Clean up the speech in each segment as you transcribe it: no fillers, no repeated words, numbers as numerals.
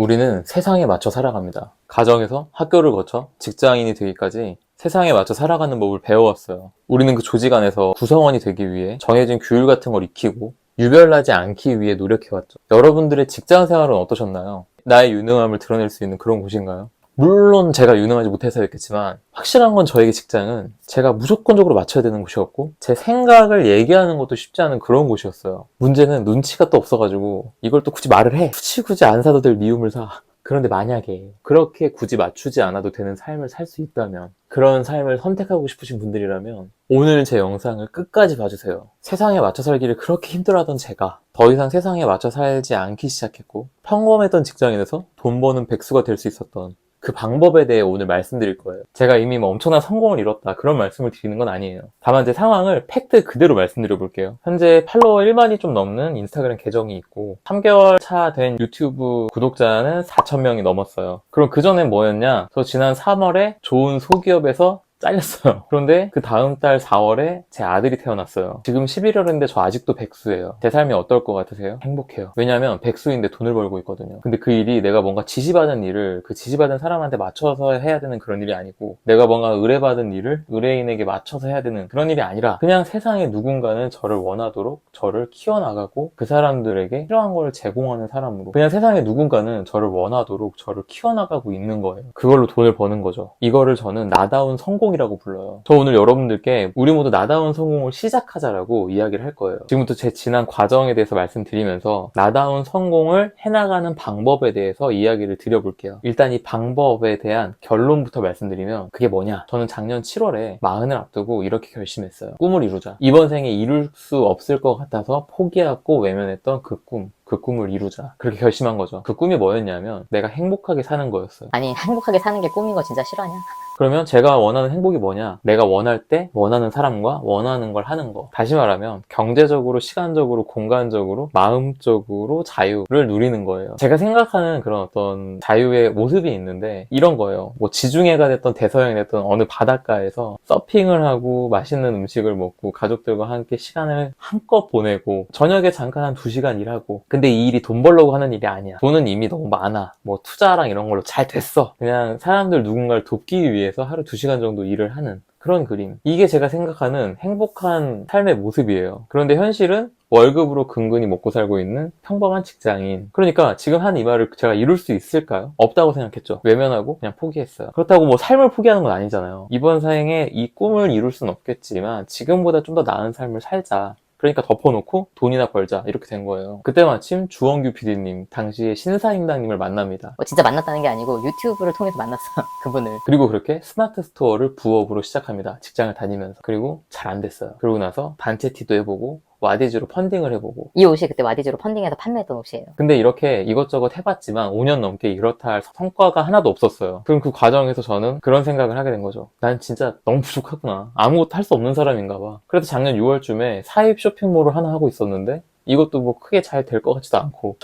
우리는 세상에 맞춰 살아갑니다. 가정에서 학교를 거쳐 직장인이 되기까지 세상에 맞춰 살아가는 법을 배워왔어요. 우리는 그 조직 안에서 구성원이 되기 위해 정해진 규율 같은 걸 익히고 유별나지 않기 위해 노력해왔죠. 여러분들의 직장 생활은 어떠셨나요? 나의 유능함을 드러낼 수 있는 그런 곳인가요? 물론 제가 유능하지 못해서였겠지만 확실한 건 저에게 직장은 제가 무조건적으로 맞춰야 되는 곳이었고 제 생각을 얘기하는 것도 쉽지 않은 그런 곳이었어요. 문제는 눈치가 또 없어가지고 이걸 또 굳이 말을 해. 굳이 안 사도 될 미움을 사. 그런데 만약에 그렇게 굳이 맞추지 않아도 되는 삶을 살 수 있다면, 그런 삶을 선택하고 싶으신 분들이라면 오늘 제 영상을 끝까지 봐주세요. 세상에 맞춰 살기를 그렇게 힘들어하던 제가 더 이상 세상에 맞춰 살지 않기 시작했고 평범했던 직장인에서 돈 버는 백수가 될 수 있었던 그 방법에 대해 오늘 말씀드릴 거예요. 제가 이미 엄청난 성공을 이뤘다 그런 말씀을 드리는 건 아니에요. 다만 제 상황을 팩트 그대로 말씀드려 볼게요. 현재 팔로워 1만이 좀 넘는 인스타그램 계정이 있고 3개월 차 된 유튜브 구독자는 4,000명이 넘었어요. 그럼 그전엔 뭐였냐? 저 지난 3월에 좋은 소기업에서 잘렸어요. 그런데 그 다음 달 4월에 제 아들이 태어났어요. 지금 11월인데 저 아직도 백수예요. 제 삶이 어떨 것 같으세요? 행복해요. 왜냐면 백수인데 돈을 벌고 있거든요. 근데 그 일이 내가 뭔가 지시받은 일을 그 지시받은 사람한테 맞춰서 해야 되는 그런 일이 아니고, 내가 뭔가 의뢰받은 일을 의뢰인에게 맞춰서 해야 되는 그런 일이 아니라 그냥 세상에 누군가는 저를 원하도록 저를 키워나가고 그 사람들에게 필요한 걸 제공하는 사람으로, 그냥 세상에 누군가는 저를 원하도록 저를 키워나가고 있는 거예요. 그걸로 돈을 버는 거죠. 이거를 저는 나다운 성공이라고 불러요. 저 오늘 여러분들께 우리 모두 나다운 성공을 시작하자라고 이야기를 할 거예요. 지금부터 제 지난 과정에 대해서 말씀드리면서 나다운 성공을 해나가는 방법에 대해서 이야기를 드려볼게요. 일단 이 방법에 대한 결론부터 말씀드리면 그게 뭐냐? 저는 작년 7월에 40을 앞두고 이렇게 결심했어요. 꿈을 이루자. 이번 생에 이룰 수 없을 것 같아서 포기하고 외면했던 그 꿈을 이루자. 그렇게 결심한 거죠. 그 꿈이 뭐였냐면 내가 행복하게 사는 거였어요. 아니, 행복하게 사는 게 꿈인 거 진짜 싫어하냐? 그러면 제가 원하는 행복이 뭐냐? 내가 원할 때 원하는 사람과 원하는 걸 하는 거. 다시 말하면 경제적으로, 시간적으로, 공간적으로, 마음적으로 자유를 누리는 거예요. 제가 생각하는 그런 어떤 자유의 모습이 있는데 이런 거예요. 뭐 지중해가 됐던 대서양이 됐던 어느 바닷가에서 서핑을 하고 맛있는 음식을 먹고 가족들과 함께 시간을 한껏 보내고 저녁에 잠깐 한 2시간 일하고, 근데 이 일이 돈 벌려고 하는 일이 아니야. 돈은 이미 너무 많아. 뭐 투자랑 이런 걸로 잘 됐어. 그냥 사람들 누군가를 돕기 위해서 하루 2시간 정도 일을 하는 그런 그림. 이게 제가 생각하는 행복한 삶의 모습이에요. 그런데 현실은 월급으로 근근히 먹고 살고 있는 평범한 직장인. 그러니까 지금 한 이 말을 제가 이룰 수 있을까요? 없다고 생각했죠. 외면하고 그냥 포기했어요. 그렇다고 뭐 삶을 포기하는 건 아니잖아요. 이번 생에 이 꿈을 이룰 수는 없겠지만 지금보다 좀 더 나은 삶을 살자. 그러니까 덮어놓고 돈이나 벌자 이렇게 된 거예요. 그때 마침 주원규 PD님, 당시에 신사임당님을 만납니다. 진짜 만났다는 게 아니고 유튜브를 통해서 만났어, 그분을. 그리고 그렇게 스마트 스토어를 부업으로 시작합니다. 직장을 다니면서. 그리고 잘 안 됐어요. 그러고 나서 단체 티도 해보고 와디즈로 펀딩을 해보고. 이 옷이 그때 와디즈로 펀딩해서 판매했던 옷이에요. 근데 이렇게 이것저것 해봤지만 5년 넘게 이렇다 할 성과가 하나도 없었어요. 그럼 그 과정에서 저는 그런 생각을 하게 된 거죠. 난 진짜 너무 부족하구나. 아무것도 할 수 없는 사람인가 봐. 그래서 작년 6월쯤에 사입 쇼핑몰을 하나 하고 있었는데 이것도 뭐 크게 잘 될 것 같지도 않고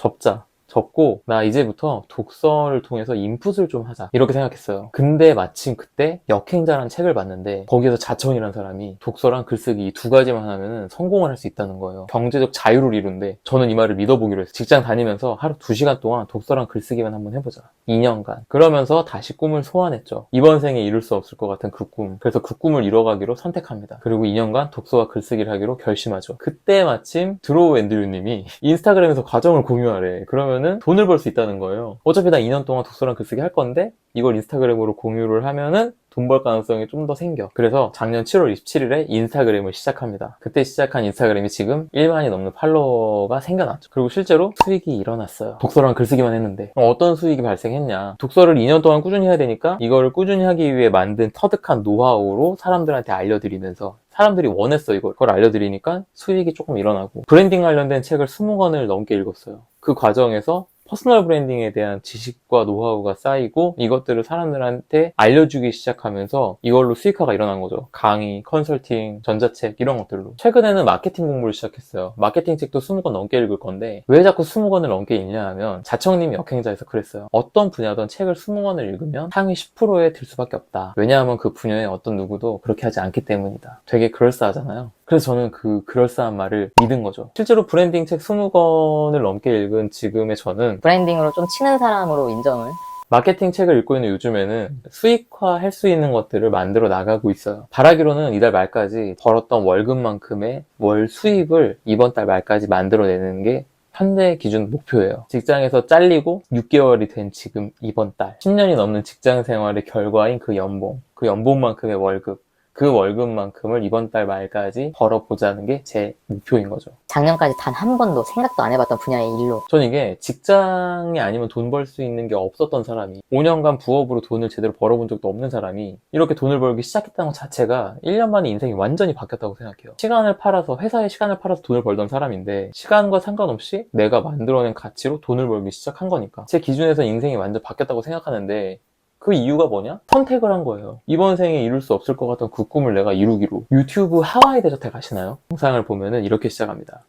접고 나 이제부터 독서를 통해서 인풋을 좀 하자 이렇게 생각했어요. 근데 마침 그때 역행자라는 책을 봤는데 거기에서 자청이라는 사람이 독서랑 글쓰기 이 2가지만 하면은 성공을 할 수 있다는 거예요. 경제적 자유를 이룬데 저는 이 말을 믿어보기로 했어요. 직장 다니면서 하루 2시간 동안 독서랑 글쓰기만 한번 해보자. 2년간. 그러면서 다시 꿈을 소환했죠. 이번 생에 이룰 수 없을 것 같은 그 꿈. 그래서 그 꿈을 이뤄가기로 선택합니다. 그리고 2년간 독서와 글쓰기를 하기로 결심하죠. 그때 마침 드로우 앤드류님이 인스타그램에서 과정을 공유하래. 그러면은 돈을 벌 수 있다는 거예요. 어차피 나 2년 동안 독서랑 글쓰기 할 건데 이걸 인스타그램으로 공유를 하면은 돈 벌 가능성이 좀 더 생겨. 그래서 작년 7월 27일에 인스타그램을 시작합니다. 그때 시작한 인스타그램이 지금 1만이 넘는 팔로워가 생겨났죠. 그리고 실제로 수익이 일어났어요. 독서랑 글쓰기만 했는데. 어떤 수익이 발생했냐? 독서를 2년 동안 꾸준히 해야 되니까 이거를 꾸준히 하기 위해 만든 터득한 노하우로 사람들한테 알려드리면서 사람들이 원했어. 그걸 알려드리니까 수익이 조금 일어나고, 브랜딩 관련된 책을 20권을 넘게 읽었어요. 그 과정에서 퍼스널 브랜딩에 대한 지식과 노하우가 쌓이고 이것들을 사람들한테 알려주기 시작하면서 이걸로 수익화가 일어난 거죠. 강의, 컨설팅, 전자책 이런 것들로. 최근에는 마케팅 공부를 시작했어요. 마케팅 책도 20권 넘게 읽을 건데 왜 자꾸 20권을 넘게 읽냐 하면 자청님이 역행자에서 그랬어요. 어떤 분야든 책을 20권을 읽으면 상위 10%에 들 수밖에 없다. 왜냐하면 그 분야의 어떤 누구도 그렇게 하지 않기 때문이다. 되게 그럴싸하잖아요. 그래서 저는 그 그럴싸한 말을 믿은 거죠. 실제로 브랜딩 책 20권을 넘게 읽은 지금의 저는 브랜딩으로 좀 치는 사람으로 인정을. 마케팅 책을 읽고 있는 요즘에는 수익화할 수 있는 것들을 만들어 나가고 있어요. 바라기로는 이달 말까지 벌었던 월급만큼의 월 수익을 이번 달 말까지 만들어내는 게 현재 기준 목표예요. 직장에서 잘리고 6개월이 된 지금 이번 달 10년이 넘는 직장 생활의 결과인 그 연봉만큼의 월급, 그 월급만큼을 이번 달 말까지 벌어보자는 게 제 목표인 거죠. 작년까지 단 한 번도 생각도 안 해봤던 분야의 일로. 전 이게 직장이 아니면 돈 벌 수 있는 게 없었던 사람이 5년간 부업으로 돈을 제대로 벌어본 적도 없는 사람이 이렇게 돈을 벌기 시작했다는 것 자체가 1년 만에 인생이 완전히 바뀌었다고 생각해요. 시간을 팔아서 회사의 시간을 팔아서 돈을 벌던 사람인데 시간과 상관없이 내가 만들어낸 가치로 돈을 벌기 시작한 거니까 제 기준에서 인생이 완전 바뀌었다고 생각하는데 그 이유가 뭐냐? 선택을 한 거예요. 이번 생에 이룰 수 없을 것 같던 그 꿈을 내가 이루기로. 유튜브 하와이 대저택 아시나요? 영상을 보면은 이렇게 시작합니다.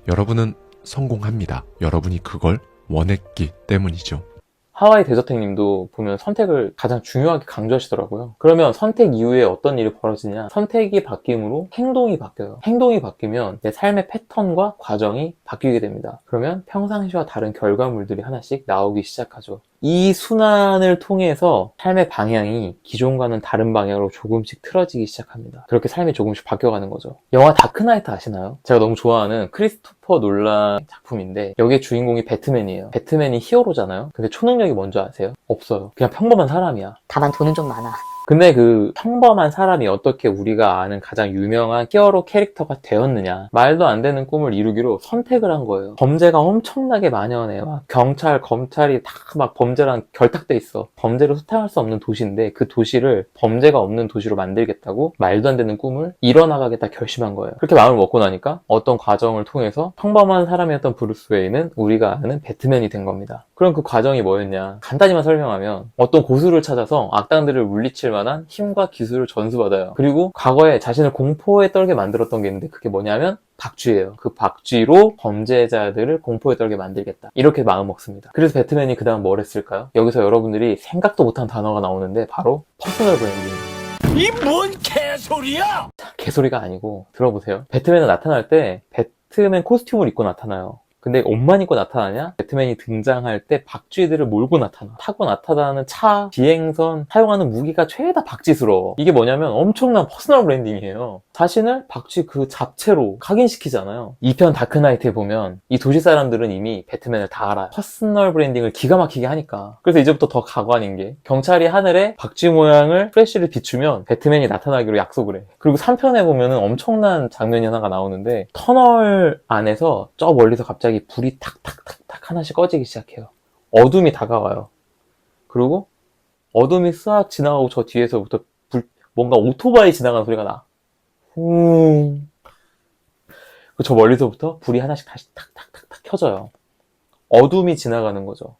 여러분은 성공합니다. 여러분이 그걸 원했기 때문이죠. 하와이 대저택님도 보면 선택을 가장 중요하게 강조하시더라고요. 그러면 선택 이후에 어떤 일이 벌어지냐? 선택이 바뀜으로 행동이 바뀌어요. 행동이 바뀌면 내 삶의 패턴과 과정이 바뀌게 됩니다. 그러면 평상시와 다른 결과물들이 하나씩 나오기 시작하죠. 이 순환을 통해서 삶의 방향이 기존과는 다른 방향으로 조금씩 틀어지기 시작합니다. 그렇게 삶이 조금씩 바뀌어가는 거죠. 영화 다크나이트 아시나요? 제가 너무 좋아하는 크리스토퍼 놀란 작품인데 여기에 주인공이 배트맨이에요. 배트맨이 히어로잖아요. 근데 초능력이 뭔지 아세요? 없어요. 그냥 평범한 사람이야. 다만 돈은 좀 많아. 근데 그 평범한 사람이 어떻게 우리가 아는 가장 유명한 히어로 캐릭터가 되었느냐. 말도 안 되는 꿈을 이루기로 선택을 한 거예요. 범죄가 엄청나게 만연해. 막 경찰, 검찰이 다 막 범죄랑 결탁돼 있어. 범죄를 수탈할 수 없는 도시인데 그 도시를 범죄가 없는 도시로 만들겠다고 말도 안 되는 꿈을 이뤄나가겠다 결심한 거예요. 그렇게 마음을 먹고 나니까 어떤 과정을 통해서 평범한 사람이었던 브루스 웨이는 우리가 아는 배트맨이 된 겁니다. 그럼 그 과정이 뭐였냐? 간단히만 설명하면 어떤 고수를 찾아서 악당들을 물리칠 만한 힘과 기술을 전수받아요. 그리고 과거에 자신을 공포에 떨게 만들었던 게 있는데 그게 뭐냐면 박쥐예요. 그 박쥐로 범죄자들을 공포에 떨게 만들겠다. 이렇게 마음 먹습니다. 그래서 배트맨이 그 다음 뭘 했을까요? 여기서 여러분들이 생각도 못한 단어가 나오는데 바로 퍼스널 브랜딩. 이 뭔 개소리야! 개소리가 아니고 들어보세요. 배트맨은 나타날 때 배트맨 코스튬을 입고 나타나요. 근데 옷만 입고 나타나냐? 배트맨이 등장할 때 박쥐들을 몰고 나타나. 타고 나타나는 차, 비행선, 사용하는 무기가 죄다 박쥐스러워. 이게 뭐냐면 엄청난 퍼스널 브랜딩이에요. 자신을 박쥐 그 잡채로 각인시키잖아요. 2편 다크나이트에 보면 이 도시 사람들은 이미 배트맨을 다 알아요. 퍼스널 브랜딩을 기가 막히게 하니까. 그래서 이제부터 더 가관인 게 경찰이 하늘에 박쥐 모양을 프레쉬를 비추면 배트맨이 나타나기로 약속을 해. 그리고 3편에 보면은 엄청난 장면이 하나가 나오는데 터널 안에서 저 멀리서 갑자기 불이 탁탁탁탁 하나씩 꺼지기 시작해요. 어둠이 다가와요. 그리고 어둠이 싹 지나가고 저 뒤에서부터 뭔가 오토바이 지나가는 소리가 나. 저 멀리서부터 불이 하나씩 다시 탁탁탁탁 켜져요. 어둠이 지나가는 거죠.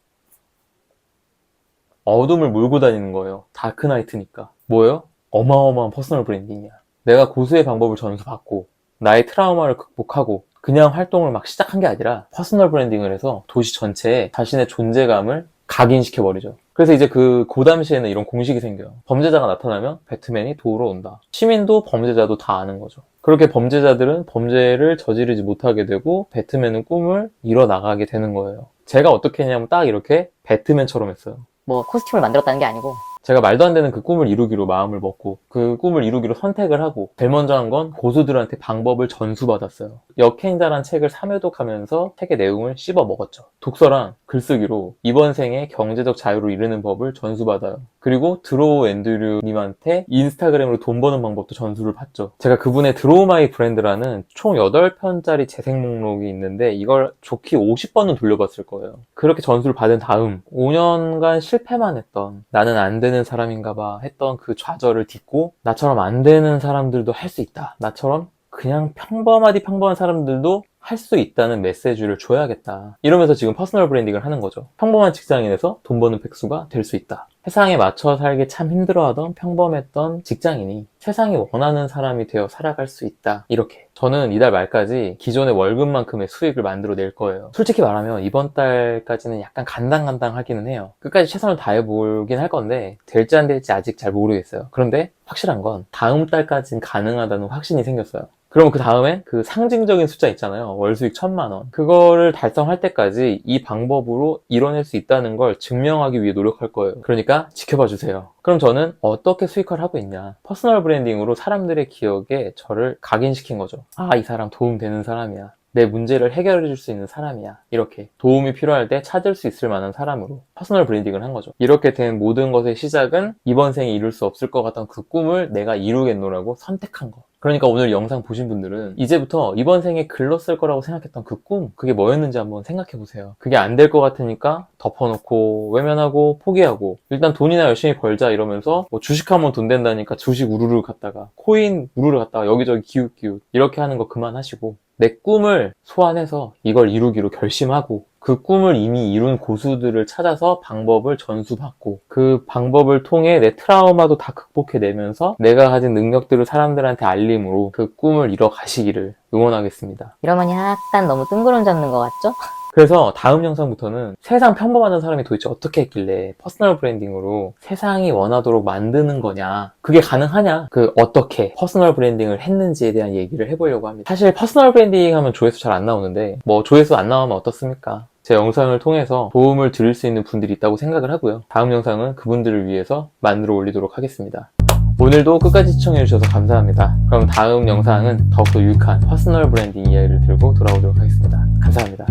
어둠을 몰고 다니는 거예요. 다크나이트니까. 뭐예요? 어마어마한 퍼스널 브랜딩이야. 내가 고수의 방법을 전수받고 나의 트라우마를 극복하고 그냥 활동을 막 시작한 게 아니라 퍼스널 브랜딩을 해서 도시 전체에 자신의 존재감을 각인시켜버리죠. 그래서 이제 그 당시에는 이런 공식이 생겨요. 범죄자가 나타나면 배트맨이 도우러 온다. 시민도 범죄자도 다 아는 거죠. 그렇게 범죄자들은 범죄를 저지르지 못하게 되고 배트맨은 꿈을 이뤄나가게 되는 거예요. 제가 어떻게 했냐면 딱 이렇게 배트맨처럼 했어요. 뭐 코스튬을 만들었다는 게 아니고 제가 말도 안 되는 그 꿈을 이루기로 마음을 먹고 그 꿈을 이루기로 선택을 하고 제일 먼저 한 건 고수들한테 방법을 전수받았어요. 역행자란 책을 3회독하면서 책의 내용을 씹어 먹었죠. 독서랑 글쓰기로 이번 생에 경제적 자유를 이루는 법을 전수받아요. 그리고 드로우 앤드류 님한테 인스타그램으로 돈 버는 방법도 전수를 받죠. 제가 그분의 드로우 마이 브랜드라는 총 8편짜리 재생 목록이 있는데 이걸 좋게 50번은 돌려봤을 거예요. 그렇게 전수를 받은 다음 5년간 실패만 했던 나는 안 되는 사람인가 봐 했던 그 좌절을 딛고 나처럼 안 되는 사람들도 할 수 있다. 나처럼 그냥 평범한 사람들도 할 수 있다는 메시지를 줘야겠다. 이러면서 지금 퍼스널 브랜딩을 하는 거죠. 평범한 직장인에서 돈 버는 백수가 될 수 있다. 세상에 맞춰 살기 참 힘들어하던 평범했던 직장인이 세상이 원하는 사람이 되어 살아갈 수 있다. 이렇게. 저는 이달 말까지 기존의 월급만큼의 수익을 만들어낼 거예요. 솔직히 말하면 이번 달까지는 약간 간당간당하기는 해요. 끝까지 최선을 다해보긴 할 건데 될지 안 될지 아직 잘 모르겠어요. 그런데 확실한 건 다음 달까지는 가능하다는 확신이 생겼어요. 그러면 그 다음에 그 상징적인 숫자 있잖아요. 월 수익 1,000만 원. 그거를 달성할 때까지 이 방법으로 이뤄낼 수 있다는 걸 증명하기 위해 노력할 거예요. 그러니까 지켜봐 주세요. 그럼 저는 어떻게 수익화를 하고 있냐? 퍼스널 브랜딩으로 사람들의 기억에 저를 각인시킨 거죠. 아, 이 사람 도움되는 사람이야. 내 문제를 해결해 줄 수 있는 사람이야. 이렇게 도움이 필요할 때 찾을 수 있을 만한 사람으로 퍼스널 브랜딩을 한 거죠. 이렇게 된 모든 것의 시작은 이번 생에 이룰 수 없을 것 같던 그 꿈을 내가 이루겠노라고 선택한 거. 그러니까 오늘 영상 보신 분들은 이제부터 이번 생에 글렀을 거라고 생각했던 그 꿈, 그게 뭐였는지 한번 생각해 보세요. 그게 안 될 것 같으니까 덮어놓고 외면하고 포기하고 일단 돈이나 열심히 벌자 이러면서 뭐 주식하면 돈 된다니까 주식 우르르 갔다가 코인 우르르 갔다가 여기저기 기웃기웃 이렇게 하는 거 그만하시고 내 꿈을 소환해서 이걸 이루기로 결심하고 그 꿈을 이미 이룬 고수들을 찾아서 방법을 전수받고 그 방법을 통해 내 트라우마도 다 극복해내면서 내가 가진 능력들을 사람들한테 알림으로 그 꿈을 이뤄 가시기를 응원하겠습니다. 이러면 약간 너무 뜬구름 잡는 것 같죠? 그래서 다음 영상부터는 세상 평범한 사람이 도대체 어떻게 했길래 퍼스널 브랜딩으로 세상이 원하도록 만드는 거냐, 그게 가능하냐, 그 어떻게 퍼스널 브랜딩을 했는지에 대한 얘기를 해보려고 합니다. 사실 퍼스널 브랜딩 하면 조회수 잘 안 나오는데 뭐 조회수 안 나오면 어떻습니까? 제 영상을 통해서 도움을 드릴 수 있는 분들이 있다고 생각을 하고요. 다음 영상은 그분들을 위해서 만들어 올리도록 하겠습니다. 오늘도 끝까지 시청해주셔서 감사합니다. 그럼 다음 영상은 더욱더 유익한 퍼스널 브랜딩 이야기를 들고 돌아오도록 하겠습니다. 감사합니다.